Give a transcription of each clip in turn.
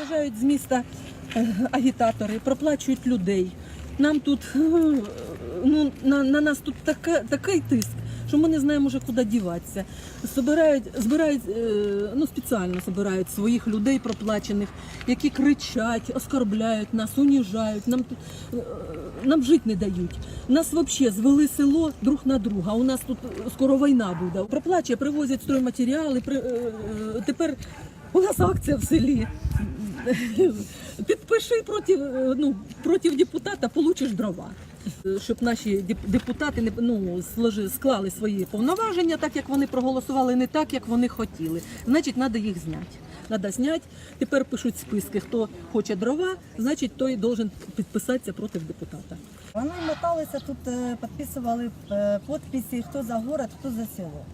Приїжджають з міста агітатори, проплачують людей. Нам тут, на нас тут такий тиск, що ми не знаємо вже куди діватися. Збирають, спеціально збирають своїх людей проплачених, які кричать, оскорбляють нас, уніжають, нам жити не дають. Нас взагалі звели село друг на друга, у нас тут скоро війна буде. Проплачує, привозять стройматеріали, тепер у нас акція в селі. Підпиши проти депутата, получиш дрова. Щоб наші депутати склали свої повноваження так, як вони проголосували, не так, як вони хотіли. Значить, треба їх зняти. Треба зняти. Тепер пишуть списки, хто хоче дрова, значить, той має підписатися проти депутата. Вони моталися тут, підписували підписи, хто за город, хто за село.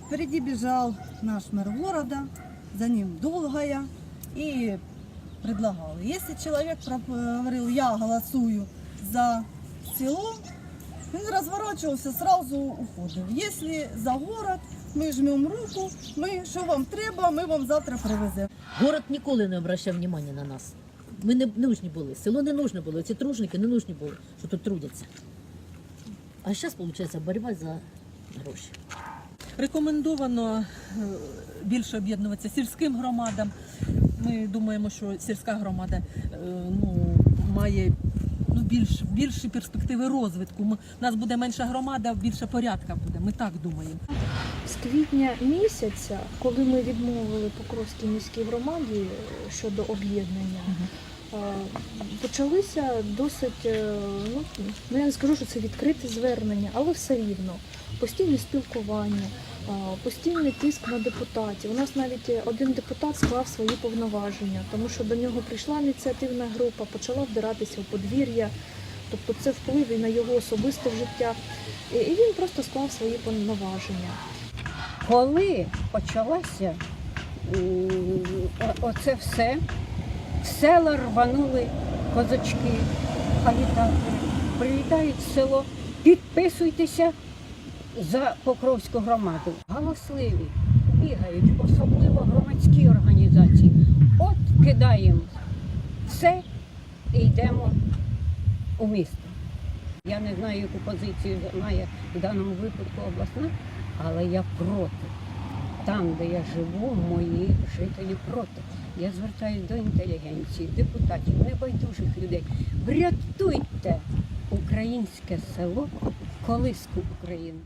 Впереди бежал наш мэр города, за ним Долгая, и предлагал. Если человек говорил, я голосую за село, он разворачивался, сразу уходил. Если за город, мы жмем руку, що вам треба, ми вам завтра привеземо. Город ніколи не обращав внимання на нас. Ми не нужні були, село не нужно було, ці тружники не нужні були, що тут трудяться. А зараз, виходить, боротьба за гроші. Рекомендовано більше об'єднуватися сільським громадам. Ми думаємо, що сільська громада має більші перспективи розвитку. У нас буде менша громада, більше порядка буде. Ми так думаємо. З квітня місяця, коли ми відмовили Покровській міській громаді щодо об'єднання, почалися досить, я не скажу, що це відкрите звернення, але все рівно. Постійне спілкування, постійний тиск на депутатів. У нас навіть один депутат склав свої повноваження, тому що до нього прийшла ініціативна група, почала вдиратися у подвір'я, тобто це вплив і на його особисте життя. І він просто склав свої повноваження. Коли почалося оце все, в села рванули козачки, агітатори, прилітають в село, підписуйтеся за Покровську громаду. Галасливі, бігають, особливо громадські організації. От кидаємо все і йдемо у місто. Я не знаю, яку позицію займає в даному випадку обласна, але я проти. Там, де я живу, мої жителі проти. Я звертаюся до інтелігенції, депутатів, небайдужих людей. Врятуйте українське село, колиску України.